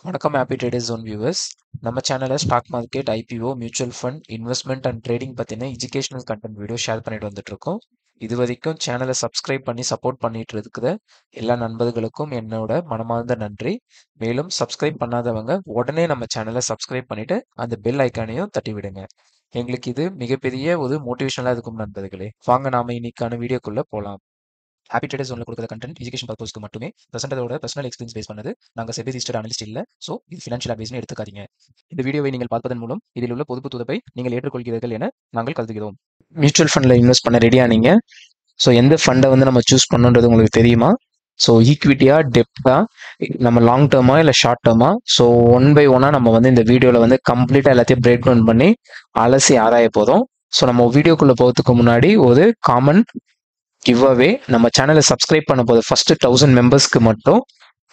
வணக்கம் happy traders zone viewers. நம்ம சேனலில் stock market, IPO, mutual fund, investment and trading பற்றின எஜுகேஷனல் கண்டென்ட் வீடியோ ஷேர் பண்ணிட்டு வந்துட்டு இருக்கோம். இது வரைக்கும் சேனலை சப்ஸ்கிரைப் பண்ணி சப்போர்ட் பண்ணிட்டு இருக்கிற எல்லா நண்பர்களுக்கும் என்னோட மனமார்ந்த நன்றி. மேலும் சப்ஸ்கிரைப் பண்ணாதவங்க உடனே நம்ம சேனலை சப்ஸ்கிரைப் பண்ணிட்டு அந்த பெல் ஐக்கானையும் தட்டி விடுங்க. எங்களுக்கு இது மிகப்பெரிய ஒரு மோட்டிவேஷனலாக இருக்கும் நண்பர்களே. வாங்க நாம இன்னைக்கான வீடியோக்குள்ள போகலாம். ஹாப்பி ட்ரேடர்ஸ் ஜோன்ல கொடுக்குற கண்டென்ட் எஜுகேஷன் பர்பஸ்க்கு மட்டுமே பிரசன்டரோட பர்சனல் எக்ஸ்பீரியன்ஸ் பேஸ் பண்ணது. நாங்கள் செபி ரிஜிஸ்டர்ட் அனலிஸ்ட் இல்ல. ஸோ இது ஃபினான்ஷியல் அட்வைஸ்னு எடுத்துக்காதீங்க. இந்த வீடியோவை நீங்கள் பார்ப்பதன் மூலம் இதில் உள்ள பொதுப்பு துதப்பை நீங்கள் ஏற்றுக்கொள்கிறீர்கள் என நாங்கள் கருதுகிறோம். மியூச்சுவல் ஃபண்ட்ல இன்வெஸ்ட் பண்ண ரெடியா நீங்க? ஸோ எந்த ஃபண்டை வந்து நம்ம சூஸ் பண்ணணுன்றது உங்களுக்கு தெரியுமா? ஸோ ஈக்விட்டியா, டெப்டா, நம்ம லாங் டேர்மா இல்லை ஷார்ட் டேர்மா? ஸோ ஒன் பை ஒன்னா நம்ம வந்து இந்த வீடியோவில் வந்து கம்ப்ளீட்டாக எல்லாத்தையும் பிரேக் டவுன் பண்ணி அலசி ஆராய போதும். ஸோ நம்ம வீடியோக்குள்ள போகிறதுக்கு முன்னாடி ஒரு காமன் கிவ்அவே. நம்ம சேனலை சப்ஸ்கிரைப் பண்ண போது ஃபர்ஸ்ட் 1000 மெம்பர்ஸ்க்கு மட்டும்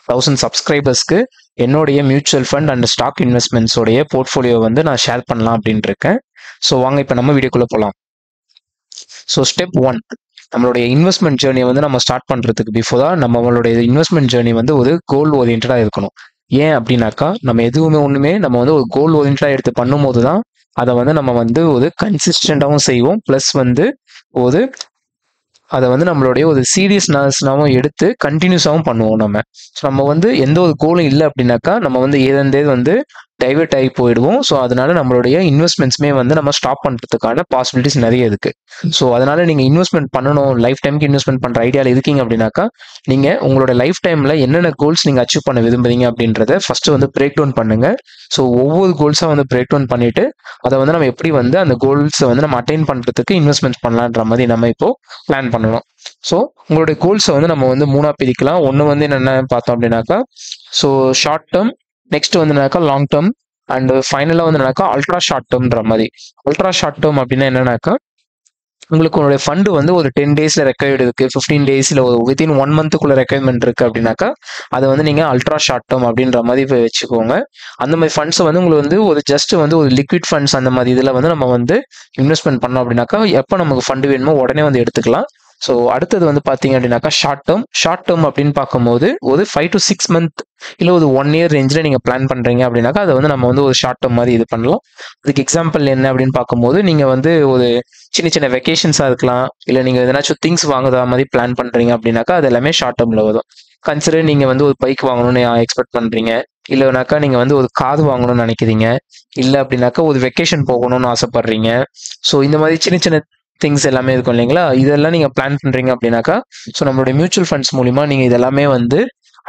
1000 சப்ஸ்கிரைபர்ஸ்க்கு என்னுடைய மியூச்சுவல் ஃபண்ட் அண்ட் ஸ்டாக் இன்வெஸ்ட்மெண்ட்ஸோடைய போர்ட்ஃபோலியோ வந்து நான் ஷேர் பண்ணலாம் அப்படின்ட்டு இருக்கேன். ஸோ வாங்க இப்போ நம்ம வீடியோக்குள்ள போகலாம். ஸோ ஸ்டெப் 1, நம்மளுடைய இன்வெஸ்ட்மெண்ட் ஜேர்னியை வந்து நம்ம ஸ்டார்ட் பண்ணுறதுக்கு பிஃபோர் தான் நம்மளுடைய இன்வெஸ்ட்மெண்ட் ஜேர்னி வந்து ஒரு கோல் ஓரியன்டாக இருக்கணும். ஏன் அப்படின்னாக்கா நம்ம ஒன்றுமே நம்ம வந்து ஒரு கோல் ஓரியன்டாக எடுத்து பண்ணும்போது தான் அதை வந்து நம்ம வந்து ஒரு கன்சிஸ்டண்டாகவும் செய்வோம். ப்ளஸ் வந்து ஒரு அதை வந்து நம்மளுடைய ஒரு சீரியஸ்னஸ்னாவும் எடுத்து கண்டினியூஸாகவும் பண்ணுவோம் நம்ம. ஸோ நம்ம வந்து எந்த ஒரு கோலும் இல்லை அப்படின்னாக்கா நம்ம வந்து ஏதே வந்து டைவெர்ட் ஆகி போயிடுவோம். ஸோ அதனால நம்மளுடைய இன்வெஸ்ட்மெண்ட்ஸ்மே வந்து நம்ம ஸ்டாப் பண்ணுறதுக்கான பாசிபிலிட்டிஸ் நிறைய இருக்கு. ஸோ அதனால நீங்கள் இன்வெஸ்ட்மெண்ட் பண்ணணும், லைஃப் டைமுக்கு இன்வெஸ்ட்மெண்ட் பண்ணுற ஐடியாவில் இருக்கீங்க அப்படின்னாக்கா நீங்கள் உங்களோட லைஃப் டைமில் என்னென்ன கோல்ஸ் நீங்கள் அச்சீவ் பண்ண விரும்புறீங்க அப்படின்றத ஃபர்ஸ்ட் வந்து பிரேக் டவுன் பண்ணுங்க. ஸோ ஒவ்வொரு கோல்ஸாக வந்து பிரேக் டவுன் பண்ணிட்டு அதை வந்து நம்ம எப்படி வந்து அந்த கோல்ஸை வந்து நம்ம அட்டைன் பண்ணுறதுக்கு இன்வெஸ்ட்மெண்ட் பண்ணலான்ற மாதிரி நம்ம இப்போ பிளான் பண்ணணும். ஸோ உங்களுடைய கோல்ஸை வந்து நம்ம வந்து 3ஆக பிரிக்கலாம். ஒன்று வந்து என்னென்ன பார்த்தோம் அப்படின்னாக்கா ஸோ ஷார்ட் டேர்ம், நெக்ஸ்ட் வந்து என்னன்னாக்கா லாங் டேர்ம், அண்ட் ஃபைனலாக வந்து என்னன்னாக்கா அல்ட்ரா ஷார்ட் டேர்ம்ன்ற மாதிரி. அல்ட்ரா ஷார்ட் டேர்ம் அப்படின்னா என்னன்னாக்கா உங்களுக்கு உங்களுடைய ஃபண்டு வந்து ஒரு 10 டேஸ்ல ரெக்கவர்டு இருக்கு, 15 டேஸ்ல வித்தின் 1 மந்த்துக்குள்ள ரெக்கவர்மெண்ட் இருக்கு அப்படின்னாக்கா அதை வந்து நீங்க அல்ட்ரா ஷார்ட் டேர்ம் அப்படின்ற மாதிரி வச்சுக்கோங்க. அந்த மாதிரி ஃபண்ட்ஸை வந்து உங்களுக்கு வந்து ஒரு ஜஸ்ட் வந்து ஒரு லிக்விட் ஃபண்ட்ஸ் அந்த மாதிரி இதில் வந்து நம்ம வந்து இன்வெஸ்ட்மெண்ட் பண்ணோம் அப்படின்னாக்கா எப்போ நமக்கு ஃபண்டு வேணுமோ உடனே வந்து எடுத்துக்கலாம். ஸோ அடுத்தது வந்து பார்த்தீங்க அப்படின்னாக்கா ஷார்ட் டேர்ம் அப்படின்னு பார்க்கும்போது ஒரு 5 to 6 மந்த் இல்லை ஒரு 1 year ரேஞ்சில் நீங்கள் பிளான் பண்ணுறீங்க அப்படின்னாக்கா அதை வந்து நம்ம வந்து ஒரு ஷார்ட் டேர்ம் மாதிரி இது பண்ணலாம். அதுக்கு எக்ஸாம்பிள் என்ன அப்படின்னு பார்க்கும்போது நீங்கள் வந்து ஒரு சின்ன சின்ன வெக்கேஷன்ஸாக இருக்கலாம், இல்லை நீங்கள் எதனாச்சும் திங்ஸ் வாங்குற மாதிரி பிளான் பண்ணுறீங்க அப்படின்னாக்கா அது எல்லாமே ஷார்ட் டேர்மில் வரும். கன்சிடர் நீங்கள் வந்து ஒரு பைக் வாங்கணும்னு எக்ஸ்பெக்ட் பண்ணுறீங்க, இல்லைனாக்கா நீங்கள் வந்து ஒரு கார் வாங்கணும்னு நினைக்கிறீங்க, இல்லை அப்படின்னாக்கா ஒரு வெக்கேஷன் போகணும்னு ஆசைப்படுறீங்க. ஸோ இந்த மாதிரி சின்ன சின்ன திங்ஸ் எல்லாமே இருக்கும் இல்லைங்களா, இதெல்லாம் நீங்கள் பிளான் பண்ணுறீங்க அப்படின்னாக்கா ஸோ நம்மளுடைய மியூச்சுவல் ஃபண்ட்ஸ் மூலிமா நீங்கள் இதெல்லாமே வந்து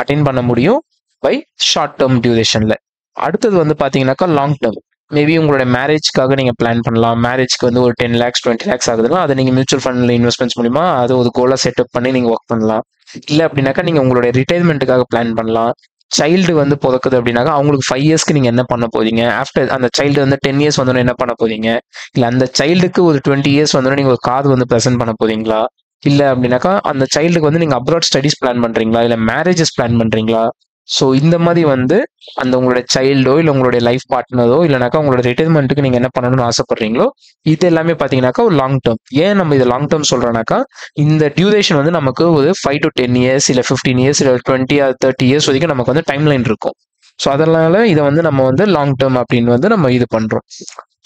அட்டைன் பண்ண முடியும் பை ஷார்ட் டேர்ம் டியூரேஷனில். அடுத்தது வந்து பார்த்தீங்கன்னாக்கா லாங் டேர்ம். மேபி உங்களோட மேரேஜ்க்காக நீங்கள் பிளான் பண்ணலாம். மேரேஜ்க்கு வந்து ஒரு 10 lakhs 20 lakhs ஆகுதுன்னா அதை நீங்கள் மியூச்சுவல் ஃபண்டில் இன்வெஸ்ட்மெண்ட்ஸ் மூலிமா அதை ஒரு கோலாக செட்டப் பண்ணி நீங்கள் ஒர்க் பண்ணலாம். இல்லை அப்படின்னாக்கா நீங்கள் உங்களுடைய ரிட்டையர்மெண்ட்டுக்காக பிளான் பண்ணலாம். சைல்டு வந்து பிறக்குது அப்படின்னாக்கா அவங்களுக்கு 5 yearsக்கு நீங்கள் என்ன பண்ண போறீங்க, ஆஃப்டர் அந்த சைல்டு வந்து 10 years வந்தோடனே என்ன பண்ண போறீங்க, இல்லை அந்த சைல்டுக்கு ஒரு 20 years வந்தோடனே நீங்கள் ஒரு கார் வந்து ப்ரெசென்ட் பண்ண போறீங்களா, இல்லை அப்படின்னாக்கா அந்த சைல்டுக்கு வந்து நீங்கள் அப்ராட் ஸ்டடீஸ் பிளான் பண்ணுறீங்களா, இல்லை மேரேஜஸ் பிளான் பண்ணுறீங்களா. ஸோ இந்த மாதிரி வந்து அந்த உங்களோட சைல்டோ இல்லை உங்களுடைய லைஃப் பார்ட்னரோ இல்லைனாக்கா உங்களோட ரிட்டைர்மெண்ட்டுக்கு நீங்கள் என்ன பண்ணணும்னு ஆசைப்படுறீங்களோ இது எல்லாமே பார்த்தீங்கன்னாக்கா ஒரு லாங் டேர்ம். ஏன் நம்ம இதை லாங் டேர்ம் சொல்கிறோன்னாக்கா இந்த டியூரேஷன் வந்து நமக்கு ஒரு 5 to 10 years இல்லை 15 years இல்லை 20 or 30 years வரைக்கும் நமக்கு வந்து டைம் லைன் இருக்கும். ஸோ அதனால இதை வந்து நம்ம வந்து லாங் டேர்ம் அப்படின்னு வந்து நம்ம இது பண்ணுறோம்.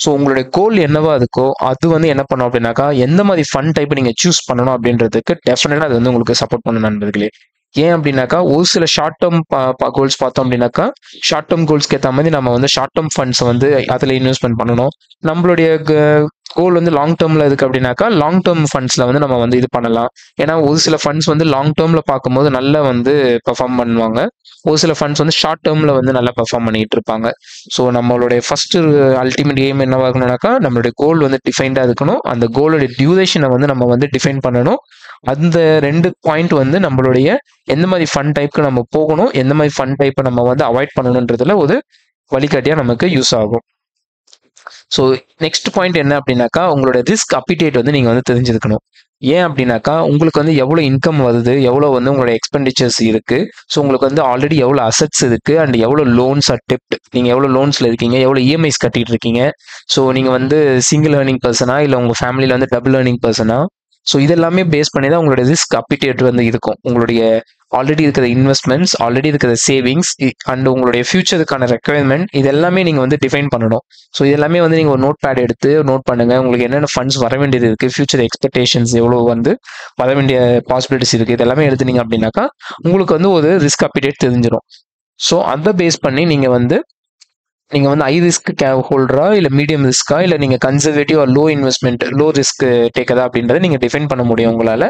ஸோ உங்களுடைய கோல் என்னவா இருக்கோ அது வந்து என்ன பண்ணும் அப்படின்னாக்கா எந்த மாதிரி ஃபண்ட் டைப் நீங்கள் சூஸ் பண்ணணும் அப்படின்றதுக்கு டெஃபினட்டாக அது வந்து உங்களுக்கு சப்போர்ட் பண்ணும் நண்பர்களே. ஏன் அப்படின்னாக்கா ஒரு சில ஷார்ட் டேர்ம் கோல்ஸ் பார்த்தோம் அப்படின்னாக்கா ஷார்ட் டேர்ம் கோல்ஸ்க்கு ஏற்ற மாதிரி நம்ம வந்து ஷார்ட் டேர்ம் ஃபண்ட்ஸ் வந்து அதில் இன்வெஸ்ட்மெண்ட் பண்ணணும். நம்மளுடைய கோல் வந்து லாங் டேர்மில் இருக்கு அப்படின்னாக்கா லாங் டேர்ம் ஃபண்ட்ஸில் வந்து நம்ம வந்து இது பண்ணலாம். ஏன்னா ஒரு சில ஃபண்ட்ஸ் வந்து லாங் டேர்மில் பார்க்கும்போது நல்லா வந்து பெர்ஃபார்ம் பண்ணுவாங்க, ஒரு சில ஃபண்ட்ஸ் வந்து ஷார்ட் டேர்மில் வந்து நல்லா பெர்ஃபார்ம் பண்ணிட்டு இருப்பாங்க. ஸோ நம்மளுடைய ஃபர்ஸ்ட் அல்டிமேட் எய்ம் என்னவா இருக்கணும்னாக்கா நம்மளுடைய கோல் வந்து டிஃபைன்டாக இருக்கணும். அந்த கோலோட டியூரேஷனை வந்து நம்ம வந்து டிஃபைன் பண்ணணும். அந்த 2 பாயிண்ட் வந்து நம்மளுடைய எந்த மாதிரி ஃபண்ட் டைப்க்கு நம்ம போகணும், எந்த மாதிரி ஃபண்ட் டைப்பை நம்ம வந்து அவாய்ட் பண்ணணுன்றதுல ஒரு வழிகாட்டியாக நமக்கு யூஸ் ஆகும். ஸோ நெக்ஸ்ட் பாயிண்ட் என்ன அப்படின்னாக்கா உங்களோட ரிஸ்க் அப்பிடேட் வந்து நீங்கள் வந்து தெரிஞ்சிருக்கணும். ஏன் அப்படின்னாக்கா உங்களுக்கு வந்து எவ்வளோ இன்கம் வருது, எவ்வளோ வந்து உங்களோட எக்ஸ்பெண்டிச்சர்ஸ் இருக்கு, ஸோ உங்களுக்கு வந்து ஆல்ரெடி எவ்வளோ அசட்ஸ் இருக்கு அண்ட் எவ்வளோ லோன்ஸ் ஆர் டெப்ட், நீங்கள் எவ்வளோ லோன்ஸில் இருக்கீங்க, எவ்வளோ இஎம்ஐஸ் கட்டிட்டு இருக்கீங்க. ஸோ நீங்கள் வந்து சிங்கிள் ஏர்னிங் பர்சனா இல்லை உங்கள் ஃபேமிலியில் வந்து டபுள் ஏர்னிங் பர்சனா. ஸோ இதெல்லாமே பேஸ் பண்ணி தான் உங்களோட ரிஸ்க் அப்பிடேட் வந்து இருக்கும். உங்களுடைய ஆல்ரெடி இருக்கிற இன்வெஸ்ட்மெண்ட்ஸ், ஆல்ரெடி இருக்கிற சேவிங்ஸ் அண்ட் உங்களுடைய ஃபியூச்சருக்கான ரெக்குயர்மெண்ட் இது எல்லாமே நீங்கள் வந்து டிஃபைன் பண்ணணும். ஸோ இது எல்லாமே வந்து நீங்கள் ஒரு நோட் பேட் எடுத்து நோட் பண்ணுங்க. உங்களுக்கு என்னென்ன ஃபண்ட்ஸ் வர வேண்டியது இருக்குது, ஃபியூச்சர் எக்ஸ்பெக்டேஷன்ஸ் எவ்வளோ வந்து வர வேண்டிய பாசிபிலிட்டிஸ் இருக்குது, இது எல்லாமே எடுத்துனீங்க அப்படின்னாக்கா உங்களுக்கு வந்து ஒரு ரிஸ்க் அப்பிடேட் தெரிஞ்சிடும். ஸோ அதை பேஸ் பண்ணி நீங்கள் வந்து ஹை ரிஸ்க் ஹோல்டரா இல்லை மீடியம் ரிஸ்க்கா இல்லை நீங்கள் conservative low investment low risk டேக்கதா அப்படின்றத நீங்கள் டிஃபைன் பண்ண முடியும் உங்களால்.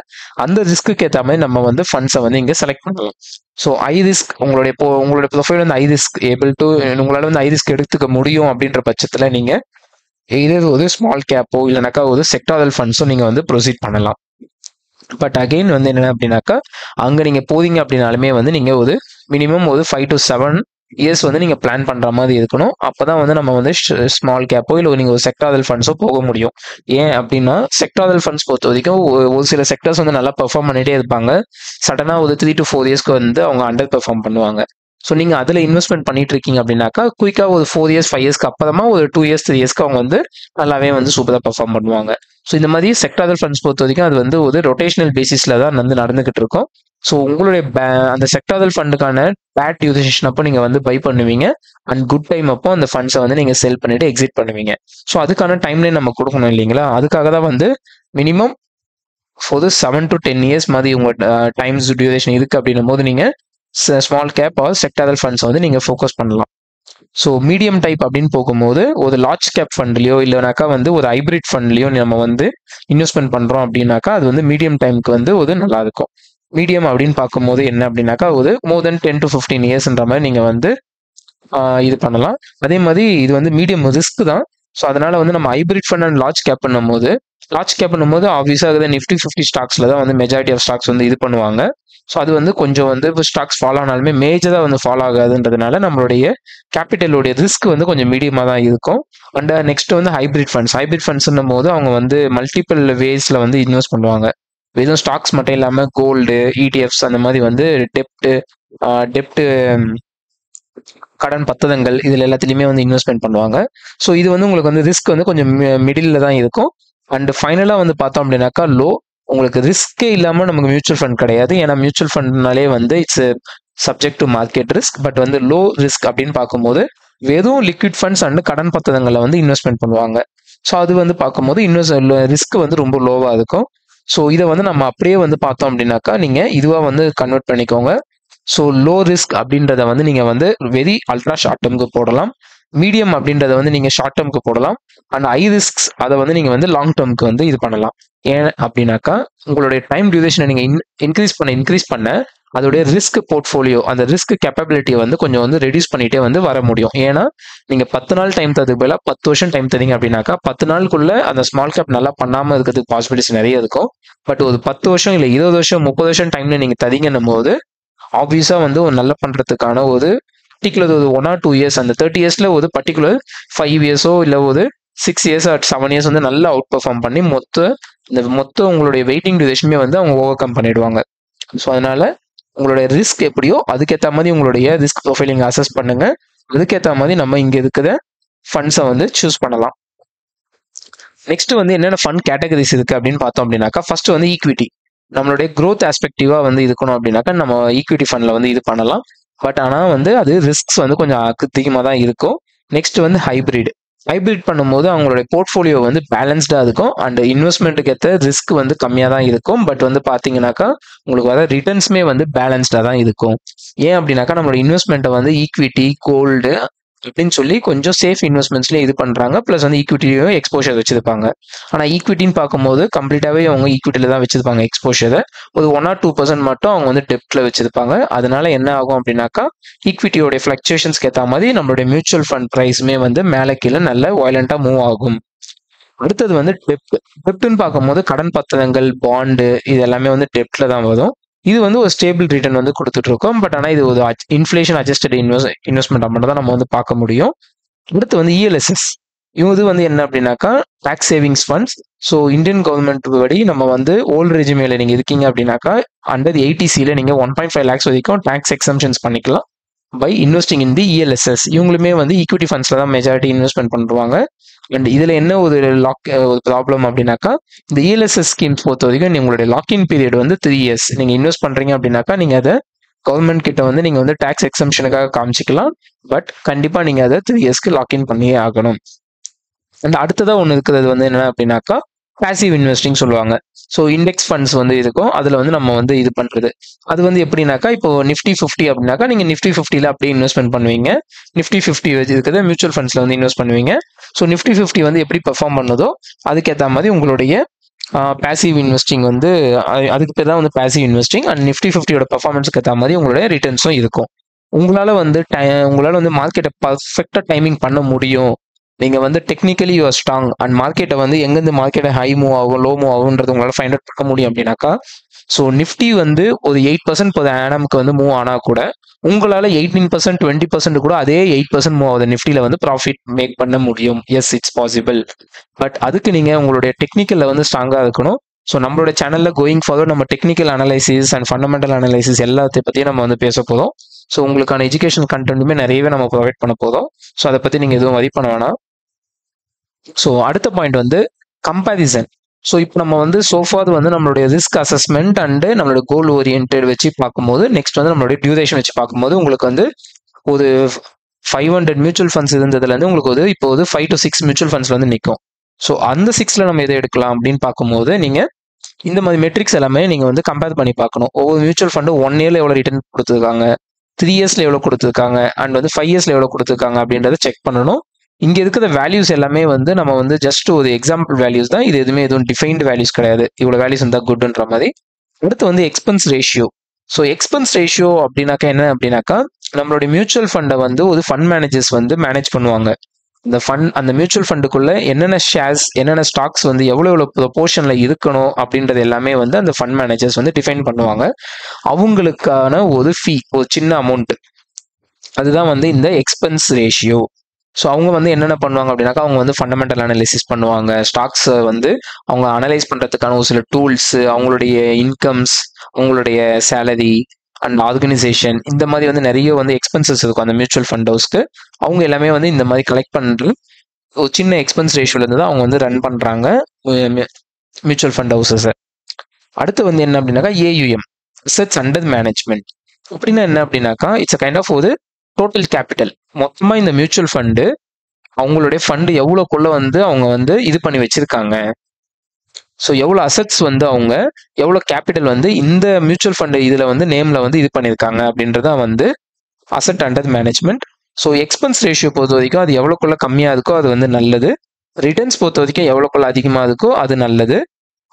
அந்த ரிஸ்க்கு ஏற்ற மாதிரி நம்ம வந்து ஃபண்ட்ஸை வந்து இங்கே செலக்ட் பண்ணலாம். ஸோ ஹை ரிஸ்க் உங்களுடைய ப்ரொஃபைல் வந்து ஹை ரிஸ்க் ஏபிள் டு உங்களால் வந்து ஹை ரிஸ்க் எடுத்துக்க முடியும் அப்படின்ற பட்சத்தில் நீங்கள் இதே ஒரு ஸ்மால் கேப்போ இல்லைனாக்கா ஒரு செக்டாரல் ஃபண்ட்ஸோ நீங்கள் வந்து ப்ரொசீட் பண்ணலாம். பட் அகெயின் வந்து என்ன அப்படின்னாக்கா அங்கே நீங்கள் போதீங்க அப்படின்னாலுமே வந்து நீங்கள் ஒரு மினிமம் ஒரு 5 to 7 இயர்ஸ் வந்து நீங்கள் பிளான் பண்ணுற மாதிரி இருக்கணும். அப்போ தான் வந்து நம்ம வந்து ஸ்மால் கேப்போ இல்லை நீங்கள் ஒரு செக்டாரல் ஃபண்ட்ஸோ போக முடியும். ஏன் அப்படின்னா செக்டாரல் ஃபண்ட்ஸ் பொறுத்த வரைக்கும் ஒரு சில செக்டர்ஸ் வந்து நல்லா பெர்ஃபார்ம் பண்ணிகிட்டே இருப்பாங்க. சடனாக ஒரு 3 to 4 இயர்ஸ்க்கு வந்து அவங்க அண்டர் பெர்ஃபார்ம் பண்ணுவாங்க. ஸோ நீங்கள் அதில் இன்வெஸ்ட்மெண்ட் பண்ணிட்டு இருக்கீங்க அப்படின்னாக்கா குயிக்காக ஒரு 4 இயர்ஸ் 5 இயர்ஸ்க்கு அப்புறமா ஒரு 2 இயர்ஸ் 3 இயர்ஸ்க்கு அவங்க வந்து நல்லாவே வந்து சூப்பராக பெர்ஃபார்ம் பண்ணுவாங்க. ஸோ இந்த மாதிரி செக்டாரல் ஃபண்ட்ஸ் பொறுத்த வரைக்கும் அது வந்து ஒரு ரொட்டேஷனல் பேசிஸில் தான் வந்து நடந்துகிட்டு இருக்கும். ஸோ உங்களுடைய அந்த செக்டாரல் ஃபண்டுக்கான பேட் டியூரேஷன் அப்போ நீங்கள் வந்து பை பண்ணுவீங்க அண்ட் குட் டைம் அப்போ அந்த ஃபண்ட்ஸை வந்து நீங்கள் செல் பண்ணிட்டு எக்ஸிட் பண்ணுவீங்க. ஸோ அதுக்கான டைம்லைன் நம்ம கொடுக்கணும் இல்லைங்களா? அதுக்காக தான் வந்து மினிமம் ஒரு 7 to 10 இயர்ஸ் மாதிரி உங்கள் டைம்ஸ் டியூரேஷன் இருக்குது அப்படின்னும் போது நீங்கள் small cap or sectoral funds வந்து நீங்கள் ஃபோக்கஸ் பண்ணலாம். ஸோ மீடியம் டைப் அப்படின்னு போகும்போது ஒரு லார்ஜ் கேப் ஃபண்ட்லையோ இல்லைனாக்கா வந்து ஒரு ஹைபிரிட் ஃபண்ட்லையோ நம்ம வந்து இன்வெஸ்ட்மெண்ட் பண்ணுறோம் அப்படின்னாக்கா அது வந்து மீடியம் டைமுக்கு வந்து ஒரு நல்லா இருக்கும். மீடியம் அப்படின்னு பார்க்கும்போது என்ன அப்படின்னாக்கா ஒரு மோர் தென் 10 to 15 இயர்ஸ்ன்ற மாதிரி நீங்கள் வந்து இது பண்ணலாம். அதே மாதிரி இது வந்து மீடியம் ரிஸ்க் தான். ஸோ அதனால வந்து நம்ம hybrid fund and large cap பண்ணும்போது ஆப்வியஸாக நிஃப்டி 50 ஸ்டாக்ஸில் தான் வந்து மெஜாரிட்டி ஆஃப் ஸ்டாக்ஸ் வந்து இது பண்ணுவாங்க. ஸோ அது வந்து கொஞ்சம் வந்து இப்போ ஸ்டாக்ஸ் ஃபாலோ ஆனாலுமே மேஜராக வந்து ஃபாலோ ஆகாதுன்றதுனால நம்மளுடைய கேபிட்டலோடைய ரிஸ்க் வந்து கொஞ்சம் மீடியமாக தான் இருக்கும். அண்ட் நெக்ஸ்ட் வந்து ஹைபிரிட் ஃபண்ட்ஸ்ன்னும் போது அவங்க வந்து மல்டிபிள் வேஸில் வந்து இன்வெஸ்ட் பண்ணுவாங்க. வெறும் ஸ்டாக்ஸ் மட்டும் இல்லாமல் கோல்டு, இடிஎஃப்ஸ் அந்த மாதிரி வந்து டெப்ட்டு கடன் பத்திரங்கள் இதில் எல்லாத்துலேயுமே வந்து இன்வெஸ்ட்மெண்ட் பண்ணுவாங்க. ஸோ இது வந்து உங்களுக்கு வந்து ரிஸ்க் வந்து கொஞ்சம் மிடில் தான் இருக்கும். அண்ட் ஃபைனலாக வந்து பார்த்தோம் அப்படின்னாக்கா உங்களுக்கு ரிஸ்கே இல்லாமல் நமக்கு மியூச்சுவல் ஃபண்ட் கிடையாது. ஏன்னா மியூச்சுவல் ஃபண்ட்னாலே வந்து it's subject to market risk. But வந்து லோ ரிஸ்க் அப்படின்னு பார்க்கும்போது வெறும் லிக்விட் ஃபண்ட்ஸ் அண்ட் கடன் பத்திரங்களை வந்து இன்வெஸ்ட்மெண்ட் பண்ணுவாங்க. ஸோ அது வந்து பார்க்கும்போது ரிஸ்க் வந்து ரொம்ப லோவாக இருக்கும். ஸோ இதை வந்து நம்ம அப்படியே வந்து பார்த்தோம் அப்படின்னாக்கா நீங்கள் இதுவாக வந்து கன்வெர்ட் பண்ணிக்கோங்க. ஸோ லோ ரிஸ்க் அப்படின்றத வந்து நீங்கள் வந்து வெரி அல்ட்ரா ஷார்ட் டேர்முக்கு போடலாம். மீடியம் அப்படின்றத வந்து நீங்கள் ஷார்ட் டேர்முக்கு போடலாம். அண்ட் ஹை ரிஸ்க்ஸ் அதை வந்து நீங்கள் வந்து லாங் டேர்முக்கு வந்து இது பண்ணலாம். ஏன் அப்படின்னாக்கா உங்களுடைய டைம் டியூரேஷனை நீங்கள் இன்க்ரீஸ் பண்ண அதோடைய ரிஸ்க் போர்ட்ஃபோலியோ அந்த ரிஸ்க் கேப்பபிலிட்டியை வந்து கொஞ்சம் வந்து ரெடியூஸ் பண்ணிட்டே வந்து வர முடியும். ஏன்னா நீங்கள் 10 நாள் டைம் தரதுக்கு பதிலாக 10 வருஷம் டைம் தரீங்க அப்படின்னாக்கா 10 நாளுக்குள்ள அந்த ஸ்மால் கேப் நல்லா பண்ணாமல் இருக்கிறதுக்கு பாசிபிலிட்டிஸ் நிறைய இருக்கும். பட் ஒரு 10 வருஷம் இல்லை 20 வருஷம் 30 வருஷம் டைம்ல நீங்கள் தரீங்கன்னும் போது ஆப்வியஸாக வந்து ஒரு நல்ல பண்ணுறதுக்கான ஒரு பர்டிகுலர் ஒரு 1 or 2 இயர்ஸ் அந்த 30 இயர்ஸ்ல ஒரு பர்டிகுலர் 5 இயர்ஸோ இல்லை ஒரு 6 இயர்ஸ் ஆர் 7 இயர்ஸ் வந்து நல்லா அவுட் பெர்ஃபார்ம் பண்ணி மொத்த உங்களுடைய வெயிட்டிங் டியூரேஷனுமே வந்து அவங்க ஓவர் கம் பண்ணிடுவாங்க. ஸோ அதனால உங்களுடைய ரிஸ்க் எப்படியோ அதுக்கேற்ற மாதிரி உங்களுடைய ரிஸ்க் ப்ரொஃபைலிங் அசஸ் பண்ணுங்க. அதுக்கேற்ற மாதிரி நம்ம இங்கே இருக்கிற ஃபண்ட்ஸை வந்து சூஸ் பண்ணலாம். நெக்ஸ்ட் வந்து என்னென்ன ஃபண்ட் கேட்டகரிஸ் இருக்கு அப்படின்னு பார்த்தோம் அப்படின்னாக்கா ஃபர்ஸ்ட் வந்து ஈக்விட்டி. நம்மளுடைய க்ரோத் ஆஸ்பெக்டிவா வந்து இருக்கணும் அப்படின்னாக்கா நம்ம ஈக்விட்டி ஃபண்ட்ல வந்து இது பண்ணலாம். பட் ஆனால் வந்து அது ரிஸ்க்ஸ் வந்து கொஞ்சம் அதிகமாக தான் இருக்கும். நெக்ஸ்ட் வந்து ஹைபிரிட் பண்ணும்போது அவங்களுடைய போர்ட்ஃபோலியோ வந்து பேலன்ஸ்டாக இருக்கும் அண்ட் இன்வெஸ்ட்மெண்ட்டுக்கு ஏற்ற ரிஸ்க் வந்து கம்மியாக தான் இருக்கும். பட் வந்து பார்த்தீங்கன்னாக்கா உங்களுக்கு வர ரிட்டர்ன்ஸுமே வந்து பேலன்ஸ்டாக தான் இருக்கும். ஏன் அப்படின்னாக்கா நம்மளோட இன்வெஸ்ட்மெண்ட்டை வந்து ஈக்விட்டி, கோல்டு அப்படின்னு சொல்லி கொஞ்சம் சேஃப் இன்வெஸ்ட்மெண்ட்ஸ்லேயே இது பண்ணுறாங்க. ப்ளஸ் வந்து ஈக்விட்டியும் எக்ஸ்போஷர் வச்சிருப்பாங்க. ஆனால் ஈக்விட்டின்னு பார்க்கும்போது கம்ப்ளீட்டாகவே அவங்க ஈக்விட்டியில் தான் வச்சிருப்பாங்க எக்ஸ்போஷரை. ஒரு 1 or 2% மட்டும் அவங்க வந்து டெப்ட்டில் வச்சிருப்பாங்க. அதனால என்ன ஆகும் அப்படின்னாக்கா ஈக்விட்டியோடைய ஃப்ளக்சுவேஷன்ஸ்க்கு ஏற்ற மாதிரி நம்மளுடைய மியூச்சுவல் ஃபண்ட் ப்ரைஸுமே வந்து மேலே கீழே நல்ல வயலண்டாக மூவ் ஆகும். அடுத்தது வந்து டெப்ட்னு பார்க்கும்போது கடன் பத்திரங்கள், பாண்டு இது எல்லாமே வந்து டெப்ட்ல தான் வரும். இது வந்து ஒரு ஸ்டேபிள் ரிட்டர்ன் வந்து கொடுத்துட்டு இருக்கோம். பட் ஆனால் இது ஒரு இன்ஃப்ளேஷன் அட்ஜஸ்டட் இன்வெஸ்ட்மெண்ட் அமௌண்ட் தான் நம்ம வந்து பார்க்க முடியும். அடுத்து வந்து இஎல்எஸ்எஸ். இது வந்து என்ன அப்படின்னாக்கா tax savings funds. So Indian government படி நம்ம வந்து ஓல்டு ரெஜிமேல நீங்கள் இருக்கீங்க அப்படின்னாக்கா அண்டர் 80Cல நீங்கள் 1.5 lakhs வரைக்கும் டாக்ஸ் எக்ஸம்ஷன்ஸ் பண்ணிக்கலாம் by investing in the ELSS. இவங்களுமே வந்து ஈக்விட்டி ஃபண்ட்ஸ்ல தான் மெஜாரிட்டி இன்வெஸ்ட்மெண்ட் பண்ணுவாங்க. அண்ட் இதுல என்ன ஒரு ப்ராப்ளம் அப்படின்னாக்கா இந்த இஎல்எஸ்எஸ் ஸ்கீம்ஸ் பொறுத்த வரைக்கும் உங்களுடைய லாக்இன் பீரியட் வந்து 3 years. நீங்க இன்வெஸ்ட் பண்றீங்க அப்படின்னாக்கா நீங்க அதை கவர்மெண்ட் கிட்ட வந்து நீங்க வந்து டாக்ஸ் எக்ஸம்ஷனுக்காக காமிச்சிக்கலாம். பட் கண்டிப்பா நீங்க அதை 3 இயர்ஸ்க்கு லாக்இன் பண்ணியே ஆகணும். அண்ட் அடுத்ததா ஒன்று இருக்குது வந்து என்ன அப்படின்னாக்கா பாசிவ் இன்வெஸ்டிங் சொல்லுவாங்க. ஸோ இண்டெக்ஸ் ஃபண்ட்ஸ் வந்து இருக்கும். அதில் வந்து நம்ம வந்து இது பண்ணுறது அது வந்து எப்படின்னாக்கா இப்போ நிஃப்டி 50 அப்படின்னாக்கா நீங்கள் நிஃப்டி 50ல் அப்படியே இன்வெஸ்ட்மெண்ட் பண்ணுவீங்க. நிஃப்டி 50 வச்சு இருக்கிறத மியூச்சுவல் ஃபண்ட்ஸில் வந்து இன்வெஸ்ட் பண்ணுவீங்க. ஸோ நிஃப்டி 50 வந்து எப்படி பெர்ஃபார்ம் பண்ணுதோ அதுக்கேற்ற மாதிரி உங்களுடைய பாசிவ் இன்வெஸ்டிங் வந்து அதுக்கு பேர் தான் வந்து பாசிவ் இன்வெஸ்டிங். அண்ட் நிஃப்டி 50யோட பெர்ஃபார்மன்ஸுக்கு ஏற்ற மாதிரி உங்களுடைய ரிட்டர்ன்ஸும் இருக்கும். உங்களால் வந்து மார்க்கெட்டை பர்ஃபெக்டாக டைமிங் பண்ண முடியும். நீங்க வந்து technically you are strong and மார்க்கெட்டை வந்து எங்கேருந்து மார்க்கெட்டை ஹை மூவ் ஆகும் லோ மூவ் ஆகுன்றது உங்களால் ஃபைண்ட் அவுட் பண்ண முடியும் அப்படின்னாக்கா ஸோ நிஃப்டி வந்து ஒரு 8% இப்போ ஆனமுக்கு வந்து மூவ் ஆனால் கூட உங்களால் 18% 20% கூட அதே 8% மூவ் ஆகுது நிஃப்டியில் வந்து ப்ராஃபிட் மேக் பண்ண முடியும். S, it's possible. பட் அதுக்கு நீங்கள் உங்களுடைய டெக்னிக்கலில் வந்து ஸ்ட்ராங்காக இருக்கணும். ஸோ நம்மளோட சேனலில் கோயிங் ஃபார்வர்ட் நம்ம technical analysis and fundamental analysis எல்லாத்தையும் பற்றியும் நம்ம வந்து பேச போதும். ஸோ உங்களுக்கான எஜுகேஷன் கண்டென்ட்டுமே நிறையவே நம்ம ப்ரொவைட் பண்ண போதும். ஸோ அதை பற்றி நீங்கள் எதுவும் வரி பண்ண வேணாம். ஸோ அடுத்த பாயிண்ட் வந்து கம்பேரிசன். ஸோ இப்போ நம்ம வந்து சோஃபார் வந்து நம்மளுடைய ரிஸ்க் அசஸ்மெண்ட் அண்டு நம்மளோட கோல் ஓரியன்ட் வச்சு பார்க்கும்போது நெக்ஸ்ட் வந்து நம்மளுடைய டியூரேஷன் வச்சு பார்க்கும்போது உங்களுக்கு வந்து ஒரு 500 மியூச்சுவல் ஃபண்ட்ஸ் இருந்ததுலேருந்து உங்களுக்கு வந்து இப்போ வந்து 5 to 6 மியூச்சுவல் ஃபண்ட்ஸ்ல வந்து நிற்கும். ஸோ அந்த 6ல் நம்ம எதை எடுக்கலாம் அப்படின்னு பார்க்கும்போது நீங்கள் இந்த மாதிரி மெட்ரிக்ஸ் எல்லாமே நீங்கள் வந்து கம்பேர் பண்ணி பார்க்கணும். ஒவ்வொரு மியூச்சுவல் ஃபண்டு 1 இயர்ல எவ்வளோ ரிட்டர்ன் கொடுத்துருக்காங்க, 3 இயர்ஸ்ல எவ்வளோ கொடுத்துருக்காங்க அண்ட் வந்து 5 இயர்ஸ்ல எவ்வளோ கொடுத்துருக்காங்க அப்படின்றத செக் பண்ணணும். இங்க இருக்கிற வேல்யூஸ் எல்லாமே வந்து நம்ம வந்து ஜஸ்ட் ஒரு எக்ஸாம்பிள் வேல்யூஸ் தான். இது எதுவும் டிஃபைன்டு வேல்யூஸ் கிடையாது. இவ்வளவு வேல்யூஸ் இருந்தால் குட்ன்ற மாதிரி. அடுத்து வந்து expense ratio. So expense ratio அப்படின்னாக்கா என்ன அப்படின்னாக்கா நம்மளுடைய மியூச்சுவல் ஃபண்டை வந்து ஒரு ஃபண்ட் மேனேஜர்ஸ் வந்து மேனேஜ் பண்ணுவாங்க. அந்த மியூச்சுவல் ஃபண்டுக்குள்ள என்னென்ன ஷேர்ஸ் என்னென்ன ஸ்டாக்ஸ் வந்து எவ்வளோ ப்ரொபோர்ஷன்ல இருக்கணும் அப்படின்றது எல்லாமே வந்து அந்த ஃபண்ட் மேனேஜர்ஸ் வந்து டிஃபைன் பண்ணுவாங்க. அவங்களுக்கான ஒரு ஃபீ, ஒரு சின்ன அமௌண்ட், அதுதான் வந்து இந்த எக்ஸ்பென்ஸ் ரேஷியோ. ஸோ அவங்க வந்து என்னென்ன பண்ணுவாங்க அப்படின்னாக்கா அவங்க வந்து ஃபண்டமெண்டல் அனலைசிஸ் பண்ணுவாங்க. ஸ்டாக்ஸை வந்து அவங்க அனலைஸ் பண்ணுறதுக்கான ஒரு சில டூல்ஸ், அவங்களுடைய இன்கம்ஸ், அவங்களுடைய சேலரி அண்ட் ஆர்கனைசேஷன், இந்த மாதிரி வந்து நிறைய வந்து எக்ஸ்பென்சஸ் இருக்கும் அந்த மியூச்சுவல் ஃபண்ட் ஹவுஸ்க்கு. அவங்க எல்லாமே வந்து இந்த மாதிரி கலெக்ட் பண்ணுறது ஒரு சின்ன எக்ஸ்பென்ஸ் ரேஷியோலேருந்து தான் அவங்க வந்து ரன் பண்ணுறாங்க மியூச்சுவல் ஃபண்ட் ஹவுசஸை. அடுத்து வந்து என்ன அப்படின்னாக்கா ஏயுஎம், அசெட்ஸ் அண்டர் மேனேஜ்மெண்ட். அப்படின்னா என்ன அப்படின்னாக்கா இட்ஸ் அ கைண்ட் ஆஃப் ஒரு டோட்டல் கேபிட்டல். மொத்தமா இந்த மியூச்சுவல் ஃபண்டு அவங்களுடைய ஃபண்டு எவ்வளோக்குள்ள வந்து அவங்க வந்து இது பண்ணி வச்சிருக்காங்க. ஸோ எவ்வளோ அசெட்ஸ் வந்து அவங்க எவ்வளோ கேபிட்டல் வந்து இந்த மியூச்சுவல் ஃபண்டு இதில் வந்து நேம்ல வந்து இது பண்ணியிருக்காங்க அப்படின்றதான் வந்து asset under management. So expense ratio பொறுத்த வரைக்கும் அது எவ்வளோக்குள்ள கம்மியாக இருக்கோ அது வந்து நல்லது. ரிட்டர்ன்ஸ் பொறுத்த வரைக்கும் எவ்வளோக்குள்ள அதிகமாக இருக்கோ அது நல்லது.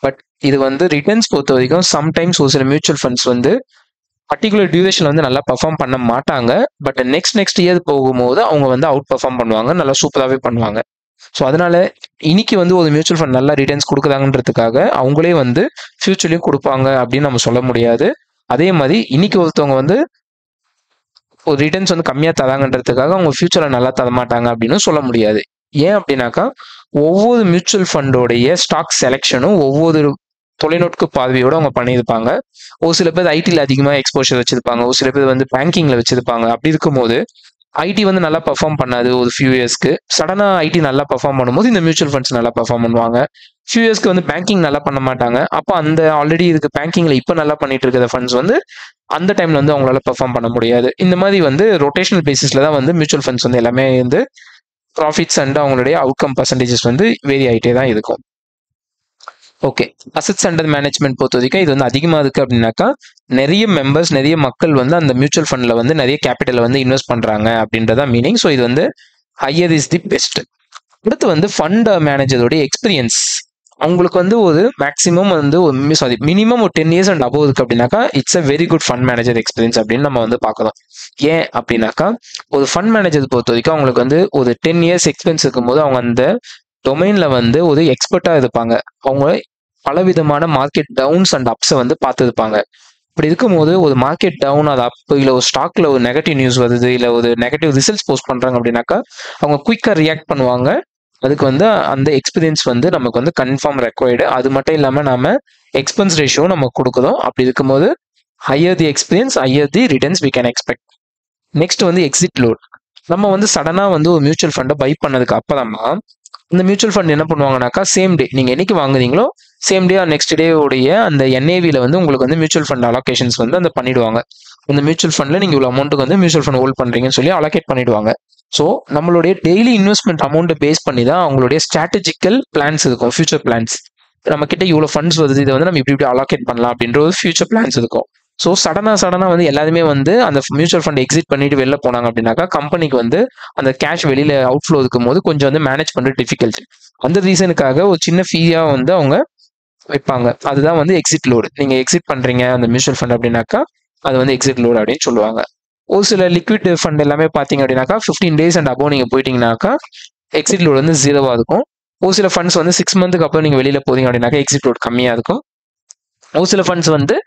பட் இது வந்து ரிட்டர்ன்ஸ் பொறுத்த வரைக்கும் சம்டைம்ஸ் ஒரு சில மியூச்சுவல் ஃபண்ட்ஸ் வந்து பர்டிகுலர் டியூரேஷன்ல வந்து நல்லா பெர்ஃபார்ம் பண்ண மாட்டாங்க. பட் நெக்ஸ்ட் இயர் போகும்போது அவங்க வந்து அவுட் பெர்ஃபார்ம் பண்ணுவாங்க, நல்லா சூப்பராகவே பண்ணுவாங்க. ஸோ அதனால இன்னைக்கு வந்து ஒரு மியூச்சுவல் ஃபண்ட் நல்லா ரிட்டர்ன்ஸ் கொடுக்குறாங்கன்றதுக்காக அவங்களே வந்து ஃபியூச்சர்லையும் கொடுப்பாங்க அப்படின்னு நம்ம சொல்ல முடியாது. அதே மாதிரி இன்னைக்கு ஒருத்தவங்க வந்து ஒரு ரிட்டர்ன்ஸ் வந்து கம்மியாக தராங்கன்றதுக்காக அவங்க ஃபியூச்சரில் நல்லா தர மாட்டாங்க அப்படின்னு சொல்ல முடியாது. ஏன் அப்படின்னாக்கா ஒவ்வொரு மியூச்சுவல் ஃபண்டோடைய ஸ்டாக் செலெக்ஷனும் ஒவ்வொரு தொலைநோக்கு பார்வையோட அவங்க பண்ணியிருப்பாங்க. ஒரு சில பேர் ஐடியில் அதிகமாக எக்ஸ்போஷர் வச்சிருப்பாங்க, ஒரு சில பேர் வந்து பேங்கிங்ல வச்சிருப்பாங்க. அப்படி இருக்கும்போது ஐடி வந்து நல்லா பெர்ஃபார்ம் பண்ணாது ஒரு ஃபியூ இயர்ஸ்க்கு. சடனாக ஐடி நல்லா பெர்ஃபார்ம் பண்ணும்போது இந்த மியூச்சுவல் ஃபண்ட்ஸ் நல்லா பெர்ஃபார்ம் பண்ணுவாங்க. ஃபியூ இயர்ஸ்க்கு வந்து பேங்கிங் நல்லா பண்ண மாட்டாங்க. அப்போ அந்த ஆல்ரெடி இருக்கு பேங்கிங்ல இப்போ நல்லா பண்ணிட்டு இருக்கிற ஃபண்ட்ஸ் வந்து அந்த டைம்ல வந்து அவங்களால பெர்ஃபார்ம் பண்ண முடியாது. இந்த மாதிரி வந்து ரொட்டேஷனல் பேசிஸ்ல தான் வந்து மியூச்சுவல் ஃபண்ட்ஸ் வந்து எல்லாமே வந்து ப்ராஃபிட்ஸ் அண்ட் அவங்களுடைய அவுட்கம் பர்சன்டேஜஸ் வந்து வேரி ஆகிட்டே தான் இருக்கும். ஓகே, அசெட்ஸ் அண்டர் மேனேஜ்மெண்ட் பொறுத்த வரைக்கும் இது வந்து அதிகமாக இருக்குது அப்படின்னாக்கா நிறைய மெம்பர்ஸ் நிறைய மக்கள் வந்து அந்த மியூச்சுவல் ஃபண்டில் வந்து நிறைய கேபிட்டலை வந்து இன்வெஸ்ட் பண்ணுறாங்க அப்படின்றதா மீனிங். ஸோ இது வந்து ஹையர் இஸ் தி பெஸ்ட். அடுத்து வந்து ஃபண்ட் மேனேஜரோடைய எக்ஸ்பீரியன்ஸ். அவங்களுக்கு வந்து ஒரு மேக்ஸிமம் வந்து மினிமம் ஒரு 10 years அண்ட் அபோவ் இருக்கு அப்படின்னாக்கா it's a very good fund manager experience அப்படின்னு நம்ம வந்து பார்க்கலாம். ஏன் அப்படின்னாக்கா ஒரு ஃபண்ட் மேனேஜர் பொறுத்த வரைக்கும் அவங்களுக்கு வந்து ஒரு 10 years எக்ஸ்பீரியன்ஸ் இருக்கும்போது அவங்க அந்த டொமைன்ல வந்து ஒரு எக்ஸ்பர்ட்டா இருப்பாங்க. அவங்க பலவிதமான மார்க்கெட் டவுன்ஸ் அண்ட் அப்ஸை வந்து பார்த்துருப்பாங்க. இப்படி இருக்கும்போது ஒரு மார்க்கெட் டவுன் அது அப் இல்லை ஒரு ஸ்டாக்ல ஒரு நெகட்டிவ் நியூஸ் வருது இல்லை ஒரு நெகட்டிவ் ரிசல்ட்ஸ் போஸ்ட் பண்றாங்க அப்படின்னாக்கா அவங்க குயிக்கா ரியாக்ட் பண்ணுவாங்க. அதுக்கு வந்து அந்த எக்ஸ்பீரியன்ஸ் வந்து நமக்கு வந்து கன்ஃபார்ம் ரெக்வயர்டு. அது மட்டும் இல்லாம நாம எக்ஸ்பென்ஸ் ரேஷியோ நம்ம கொடுக்குறோம். அப்படி இருக்கும்போது higher the experience higher the returns we can expect. Next வந்து எக்ஸிட் லோட். நம்ம வந்து சடனா வந்து ஒரு மியூச்சுவல் ஃபண்டை பை பண்ணதுக்கு அப்புறமா இந்த மியூச்சுவல் ஃபண்ட் என்ன பண்ணுவாங்கனாக்கா சேம் டே நீங்க என்னைக்கு வாங்குறீங்களோ சேம் டே நெக்ஸ்ட் டே உடைய அந்த என்ஏவில வந்து உங்களுக்கு வந்து மியூச்சுவல் ஃபண்ட் அலோகேஷன்ஸ் வந்து அந்த பண்ணிடுவாங்க. இந்த மியூச்சுவல் ஃபண்டில் நீங்கள் இவ்வளோ அமௌண்ட்டுக்கு வந்து மியூச்சுவல் ஃபண்ட் ஹோல்ட் பண்ணுறீங்கன்னு சொல்லி அலோகேட் பண்ணிடுவாங்க. ஸோ நம்மளுடைய டெய்லி இன்வெஸ்ட்மெண்ட் அமௌண்ட்டை பேஸ் பண்ணி தான் அவங்களுடைய ஸ்ட்ராட்டஜிக்கல் பிளான்ஸ் இருக்கும், ஃபியூச்சர் பிளான்ஸ். நம்ம கிட்ட இவ்வளோ ஃபண்ட்ஸ் வருது, இதை வந்து நம்ம இப்படி இப்படி அலோகேட் பண்ணலாம் அப்படின்ற ஒரு ஃபியூச்சர் பிளான்ஸ் இருக்கும். ஸோ சடனாக வந்து எல்லாருமே வந்து அந்த மியூச்சுவல் ஃபண்ட் எக்ஸிட் பண்ணிட்டு வெளில போனாங்க அப்படின்னாக்கா கம்பெனிக்கு வந்து அந்த கேஷ் வெளியில் அவுட்ஃப்ளோ இருக்கும் போது கொஞ்சம் வந்து மேனேஜ் பண்ணுறது டிஃபிகல்ட். அந்த ரீசனுக்காக ஒரு சின்ன ஃபீயாக வந்து அவங்க வைப்பாங்க. அதுதான் வந்து எக்ஸிட் லோடு. நீங்கள் எக்ஸிட் பண்ணுறீங்க அந்த மியூச்சுவல் ஃபண்ட் அப்படின்னாக்கா அது வந்து எக்ஸிட் லோடு அப்படின்னு சொல்லுவாங்க. ஒரு சில லிக்விட் ஃபண்ட் எல்லாமே பார்த்தீங்க அப்படின்னாக்கா 15 days அண்ட் அபோவ் நீங்கள் போயிட்டீங்கன்னாக்கா எக்ஸிட் லோடு வந்து 0வா இருக்கும். ஒரு சில ஃபண்ட்ஸ் வந்து 6 months அப்புறம் நீங்கள் வெளியில் போதீங்க அப்படின்னாக்கா எக்ஸிட் லோடு கம்மியாக இருக்கும். ஒரு சில ஃபண்ட்ஸ் வந்து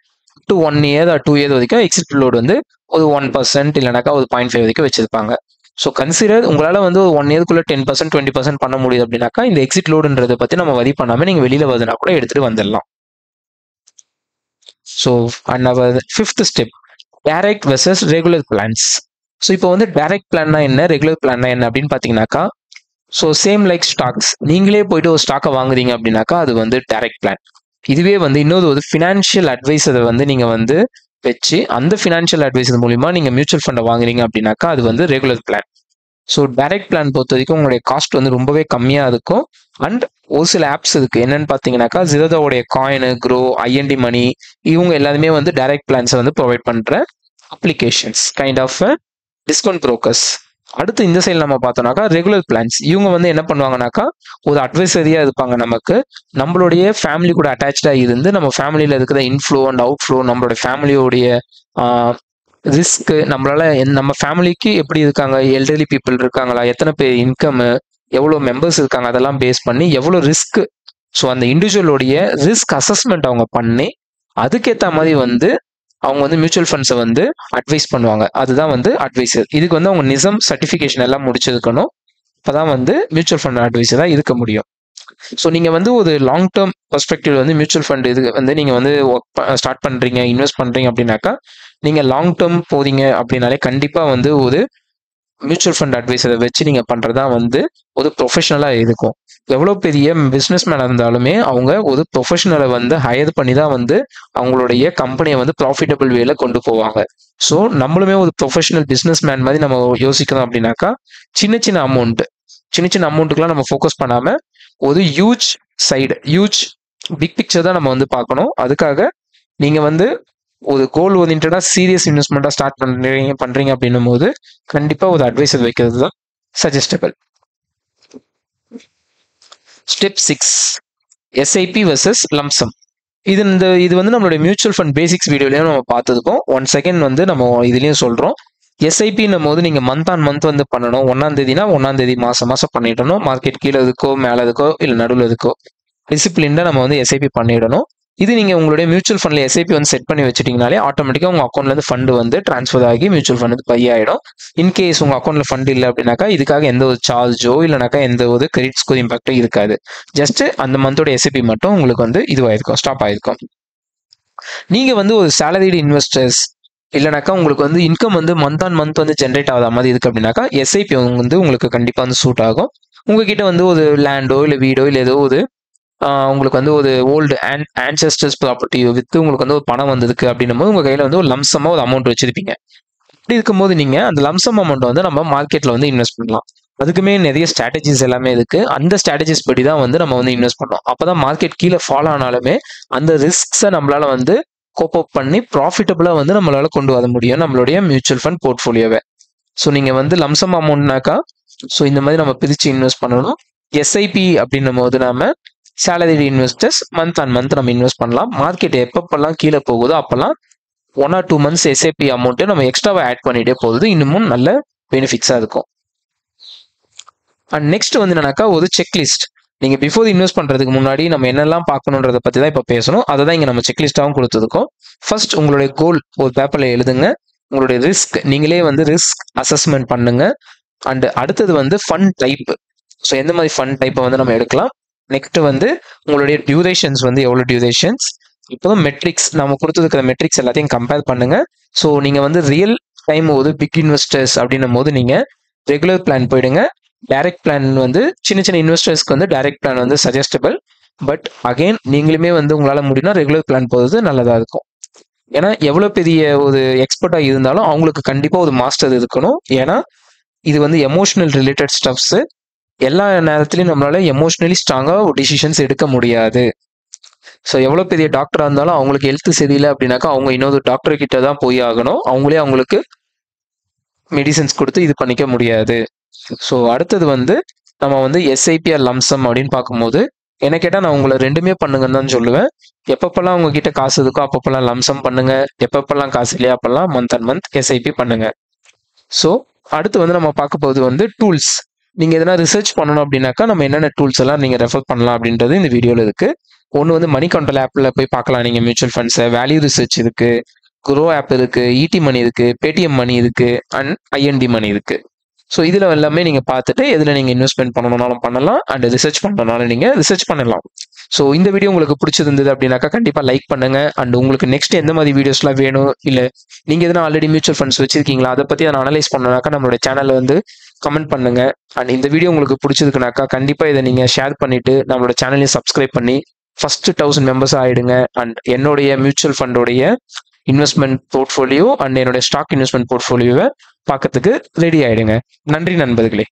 to 1 year or 2 years வரைக்கும் எக்ஸிட் லோடு வந்து ஒரு 1% இல்லைனாக்கா ஒரு 0.5 வரைக்கும் வச்சிருப்பாங்க. ஸோ கன்சிடர் உங்களால் வந்து ஒரு 1 yearக்குள்ள 10%, 20% பண்ண முடியுது அப்படின்னாக்கா இந்த எக்ஸிட் லோடுன்றதை பற்றி நம்ம வரி பண்ணாமல் நீங்கள் வெளியில் வருதுன்னா கூட எடுத்துகிட்டு வந்துடலாம். So and our 5th step, direct versus regular plans. So இப்போ வந்து டைரக்ட் பிளான்னா என்ன, ரெகுலர் பிளான்னா என்ன அப்படின்னு பார்த்தீங்கன்னாக்கா, ஸோ சேம் லைக் ஸ்டாக்ஸ், நீங்களே போயிட்டு ஒரு ஸ்டாக்கை வாங்குறீங்க அப்படின்னாக்கா அது வந்து டைரக்ட் பிளான். இதுவே வந்து இன்னொரு ஒரு ஃபினான்ஷியல் அட்வைஸரை வந்து நீங்கள் வந்து வச்சு அந்த ஃபினான்ஷியல் அட்வைஸர் மூலிமா நீங்கள் மியூச்சுவல் ஃபண்டை வாங்குறீங்க அப்படின்னாக்கா அது வந்து regular plan. So direct plan பொறுத்த வரைக்கும் உங்களுடைய காஸ்ட் வந்து ரொம்பவே கம்மியாக இருக்கும். அண்ட் ஒரு சில ஆப்ஸ் இருக்குது, என்னென்னு பார்த்தீங்கன்னாக்கா ஜிரோதாவுடைய காயின், க்ரோ, ஐஎன்டி மணி, இவங்க எல்லாருமே வந்து டைரக்ட் பிளான்ஸை வந்து ப்ரொவைட் பண்ணுற applications, kind of discount brokers. அடுத்து இந்த சைடில் நம்ம பார்த்தோம்னாக்கா ரெகுலர் பிளான்ஸ். இவங்க வந்து என்ன பண்ணுவாங்கனாக்கா ஒரு அட்வைசரியாக இருப்பாங்க, நமக்கு நம்மளுடைய ஃபேமிலி கூட அட்டாச்சாக இருந்து நம்ம ஃபேமிலியில் இருக்கிற இன்ஃப்ளோ அண்ட் அவுட் ஃப்ளோ, நம்மளோட ஃபேமிலியோடைய ரிஸ்க்கு, நம்மளால நம்ம ஃபேமிலிக்கு எப்படி இருக்காங்க, எல்டர்லி பீப்புள் இருக்காங்களா, எத்தனை பேர் இன்கம், எவ்வளோ மெம்பர்ஸ் இருக்காங்க, அதெல்லாம் பேஸ் பண்ணி எவ்வளோ ரிஸ்க், ஸோ அந்த இண்டிவிஜுவலோடைய ரிஸ்க் அசஸ்மெண்ட் அவங்க பண்ணி அதுக்கேற்ற மாதிரி வந்து அவங்க வந்து மியூச்சுவல் ஃபண்ட்ஸை வந்து அட்வைஸ் பண்ணுவாங்க. அதுதான் வந்து அட்வைசர். இதுக்கு வந்து அவங்க நிசம் சர்டிஃபிகேஷன் எல்லாம் முடிச்சிருக்கணும். அப்போதான் வந்து மியூச்சுவல் ஃபண்ட் அட்வைசராக இருக்க முடியும். ஸோ நீங்கள் வந்து ஒரு லாங் டேர்ம் பர்ஸ்பெக்டிவ் வந்து மியூச்சுவல் ஃபண்ட் இது வந்து நீங்கள் வந்து ஸ்டார்ட் பண்ணுறீங்க, இன்வெஸ்ட் பண்ணுறீங்க அப்படின்னாக்கா நீங்கள் லாங் டேர்ம் போறீங்க அப்படின்னாலே கண்டிப்பாக வந்து ஒரு மியூச்சுவல் ஃபண்ட் அட்வைசரை வச்சு நீங்கள் பண்ணுறதா வந்து ஒரு ப்ரொஃபஷனலாக இருக்கும். எவ்வளோ பெரிய பிஸ்னஸ் மேனாக இருந்தாலுமே அவங்க ஒரு ப்ரொஃபஷனலை வந்து ஹையர் பண்ணி தான் வந்து அவங்களுடைய கம்பெனியை வந்து ப்ராஃபிட்டபிள் வேல கொண்டு போவாங்க. ஸோ நம்மளுமே ஒரு ப்ரொஃபஷனல் பிஸ்னஸ் மேன் மாதிரி நம்ம யோசிக்கணும் அப்படின்னாக்கா சின்ன சின்ன அமௌண்ட்டுக்கெலாம் நம்ம ஃபோக்கஸ் பண்ணாமல் ஒரு ஹியூஜ் பிக் பிக்சர் தான் நம்ம வந்து பார்க்கணும். அதுக்காக நீங்கள் வந்து ஒரு கோல் ஓரியன்டாக சீரியஸ் இன்வெஸ்ட்மெண்ட்டாக ஸ்டார்ட் பண்ணுறீங்க அப்படின்னும் போது கண்டிப்பாக ஒரு அட்வைசர் வைக்கிறது தான் suggestible. Step 6, SIP versus lump sum. இது வந்து நம்மளுடைய மியூச்சுவல் ஃபண்ட் பேசிக்ஸ் வீடியோலையும் நம்ம பார்த்துருக்கோம். 1 second வந்து நம்ம இதுலேயும் சொல்கிறோம். எஸ்ஐபின்னும் போது நீங்கள் மந்த் ஆன் மந்த் வந்து பண்ணணும். 1ஆம் தேதினா 1ஆம் தேதி மாதம் பண்ணிடணும். மார்க்கெட் கீழே இருக்கோ மேலே இருக்கோ இல்லை நடுவில் இருக்கோ டிசிப்ளின்டாக நம்ம வந்து எஸ்ஐபி பண்ணிடணும். இது நீங்கள் உங்களுடைய மியூச்சுவல் ஃபண்டில் எஸ்ஐபி வந்து செட் பண்ணி வச்சுட்டிங்கனாலே ஆட்டோமேட்டிக்காக உங்கள் அக்கௌண்ட்லேருந்து ஃபண்டு வந்து ட்ரான்ஸ்ஃபர் ஆகி மியூச்சுவல் ஃபண்டு பை ஆகிடும். இன்கேஸ் உங்கள் அக்கௌண்ட்டில் ஃபண்ட் இல்லை அப்படின்னாக்கா இதுக்காக எந்த ஒரு சார்ஜோ இல்லைனாக்கா எந்த ஒரு கிரெடிட் ஸ்கோர் இம்பாக்டோ இருக்காது. ஜஸ்ட் அந்த மந்தோட எஸ்ஐபி மட்டும் உங்களுக்கு வந்து இதுவாயிருக்கும், ஸ்டாப் ஆயிருக்கும். நீங்கள் வந்து ஒரு சேலரிடு இன்வெஸ்டர்ஸ் இல்லைனாக்கா உங்களுக்கு வந்து இன்கம் வந்து மந்த் ஆன் மந்த் வந்து ஜென்ரேட் ஆகாத மாதிரி இருக்குது அப்படின்னாக்கா எஸ்ஐபி வந்து உங்களுக்கு கண்டிப்பாக வந்து சூட் ஆகும். உங்ககிட்ட வந்து ஒரு லேண்டோ இல்லை வீடோ இல்லை ஏதோ ஒரு உங்களுக்கு வந்து ஒரு ஓல்டு ஆன்செஸ்டர்ஸ் ப்ராப்பர்ட்டி விற்று உங்களுக்கு வந்து ஒரு பணம் வந்ததுக்கு அப்படின்னும் போது உங்கள் கையில் வந்து ஒரு லம்சமாக ஒரு அமௌண்ட் வச்சுருப்பீங்க. அப்படி இருக்கும்போது நீங்கள் அந்த லம்சம் அமௌண்ட் வந்து நம்ம மார்க்கெட்டில் வந்து இன்வெஸ்ட் பண்ணலாம். அதுக்குமே நிறைய ஸ்ட்ராட்டஜிஸ் எல்லாமே இருக்குது. அந்த ஸ்ட்ராட்டஜிஸ் படி தான் வந்து நம்ம வந்து இன்வெஸ்ட் பண்ணோம். அப்போ தான் மார்க்கெட் கீழே ஃபாலோ ஆனாலுமே அந்த ரிஸ்க்ஸை நம்மளால் வந்து கோப் அப் பண்ணி ப்ராஃபிட்டபுளாக வந்து நம்மளால் கொண்டு வர முடியும் நம்மளுடைய மியூச்சுவல் ஃபண்ட் போர்ட்ஃபோலியோவை. ஸோ நீங்கள் வந்து லம்சம் அமௌண்ட்னாக்கா ஸோ இந்த மாதிரி நம்ம பிரித்து இன்வெஸ்ட் பண்ணணும். எஸ்ஐபி அப்படின்னும் போது நம்ம salary investors month on month நம்ம இன்வெஸ்ட் பண்ணலாம். மார்க்கெட் எப்பப்பெல்லாம் கீழே போகுதோ அப்போல்லாம் 1 or 2 months எஸ்ஐபி அமௌண்ட்டு நம்ம எக்ஸ்ட்ராவாக ஆட் பண்ணிகிட்டே போகுது, இன்னமும் நல்ல பெனிஃபிட்ஸாக இருக்கும். அண்ட் நெக்ஸ்ட் வந்து என்னன்னாக்கா ஒரு செக்லிஸ்ட். நீங்கள் பிஃபோர் இன்வெஸ்ட் பண்ணுறதுக்கு முன்னாடி நம்ம என்னெல்லாம் பார்க்கணுன்றதை பற்றி தான் இப்போ பேசணும். அதை தான் இங்கே நம்ம செக்லிஸ்ட்டாகவும் கொடுத்துருக்கோம். ஃபர்ஸ்ட் உங்களுடைய கோல் ஒரு பேப்பரில் எழுதுங்க. உங்களுடைய ரிஸ்க் நீங்களே வந்து ரிஸ்க் அசஸ்மெண்ட் பண்ணுங்க. அண்ட் அடுத்தது வந்து ஃபண்ட் டைப். ஸோ எந்த மாதிரி ஃபண்ட் டைப்பை வந்து நம்ம எடுக்கலாம். நெக்ஸ்ட் வந்து உங்களுடைய டியூரேஷன்ஸ் வந்து எவ்வளோ டியூரேஷன்ஸ். இப்போ மெட்ரிக்ஸ் நம்ம கொடுத்துருக்கிற மெட்ரிக்ஸ் எல்லாத்தையும் கம்பேர் பண்ணுங்க. ஸோ நீங்கள் வந்து ரியல் டைம் ஒரு பிக் இன்வெஸ்டர்ஸ் அப்படின்னும் போது நீங்கள் ரெகுலர் பிளான் போயிடுங்க. டைரக்ட் பிளான் வந்து சின்ன சின்ன இன்வெஸ்டர்ஸ்க்கு வந்து டைரக்ட் பிளான் வந்து சஜஸ்டபிள். பட் அகெயின் நீங்களுமே வந்து உங்களால் முடியும்னா ரெகுலர் பிளான் போகிறது நல்லதாக இருக்கும். ஏன்னா எவ்வளோ பெரிய ஒரு எக்ஸ்பர்ட்டாக இருந்தாலும் அவங்களுக்கு கண்டிப்பாக ஒரு மாஸ்டர் இருக்கணும். ஏன்னா இது வந்து எமோஷனல் ரிலேட்டட் ஸ்டப்ஸு. எல்லா நேரத்துலையும் நம்மளால எமோஷனலி ஸ்ட்ராங்காக ஒரு டிசிஷன்ஸ் எடுக்க முடியாது. ஸோ எவ்வளோ பெரிய டாக்டராக இருந்தாலும் அவங்களுக்கு ஹெல்த் சரியில்லை அப்படின்னாக்கா அவங்க இன்னொரு டாக்டர் கிட்ட தான் போய் ஆகணும். அவங்களே அவங்களுக்கு மெடிசன்ஸ் கொடுத்து இது பண்ணிக்க முடியாது. ஸோ அடுத்தது வந்து நம்ம வந்து எஸ்ஐபிஆர் லம்சம் அப்படின்னு பார்க்கும்போது என்ன கேட்டால் நான் உங்களை ரெண்டுமே பண்ணுங்கன்னு தான் சொல்லுவேன். எப்பப்பெல்லாம் உங்ககிட்ட காசு இருக்கோ அப்பப்பெல்லாம் லம்சம் பண்ணுங்க, எப்பப்பெல்லாம் காசு இல்லையா அப்பெல்லாம் மந்த் அண்ட் மந்த் எஸ்ஐபி பண்ணுங்க. ஸோ அடுத்து வந்து நம்ம பார்க்க போகிறது வந்து டூல்ஸ். நீங்கள் எதனா ரிசர்ச் பண்ணணும் அப்படின்னாக்கா நம்ம என்னென்ன டூல்ஸ் எல்லாம் நீங்கள் ரெஃபர் பண்ணலாம் அப்படின்றது இந்த வீடியோவில் இருக்குது. ஒன்று வந்து மணி கண்ட்ரோல் ஆப்பில் போய் பார்க்கலாம் நீங்கள் மியூச்சுவல் ஃபண்ட்ஸை. வேல்யூ ரிசர்ச் இருக்குது, குரோ ஆப் இருக்குது, இடி மணி இருக்குது, பேடிஎம் மணி இருக்குது, அண்ட் ஐஎன்டி மணி இருக்குது. ஸோ இதில் எல்லாமே நீங்கள் பார்த்துட்டு எதில் நீங்கள் இன்வெஸ்ட்மெண்ட் பண்ணணும்னாலும் பண்ணலாம், அண்ட் ரிசர்ச் பண்ணுறதுனாலும் நீங்கள் ரிசர்ச் பண்ணலாம். ஸோ இந்த வீடியோ உங்களுக்கு பிடிச்சிருந்தது அப்படின்னாக்கா கண்டிப்பாக லைக் பண்ணுங்க. அண்ட் உங்களுக்கு நெக்ஸ்ட் எந்த மாதிரி வீடியோஸ்லாம் வேணும், இல்லை நீங்கள் எதனா ஆல்ரெடி மியூச்சுவல் ஃபண்ட்ஸ் வச்சிருக்கீங்களா அதை பற்றி அதை அனலைஸ் பண்ணனாக்கா நம்மளோட சேனலில் வந்து கமெண்ட் பண்ணுங்க. அண்ட் இந்த வீடியோ உங்களுக்கு பிடிச்சிருக்குனாக்கா கண்டிப்பாக இதை நீங்கள் ஷேர் பண்ணிட்டு நம்மளோட சேனலையும் சப்ஸ்கிரைப் பண்ணி ஃபர்ஸ்ட் 1000 மெம்பர்ஸ் ஆகிடுங்க. அண்ட் என்னுடைய மியூச்சுவல் ஃபண்டோடைய இன்வெஸ்ட்மெண்ட் போர்ட்ஃபோலியோ அண்ட் என்னுடைய ஸ்டாக் இன்வெஸ்ட்மெண்ட் போர்ட்ஃபோலியோவை பார்க்கறதுக்கு ரெடி ஆயிடுங்க. நன்றி நண்பர்களே.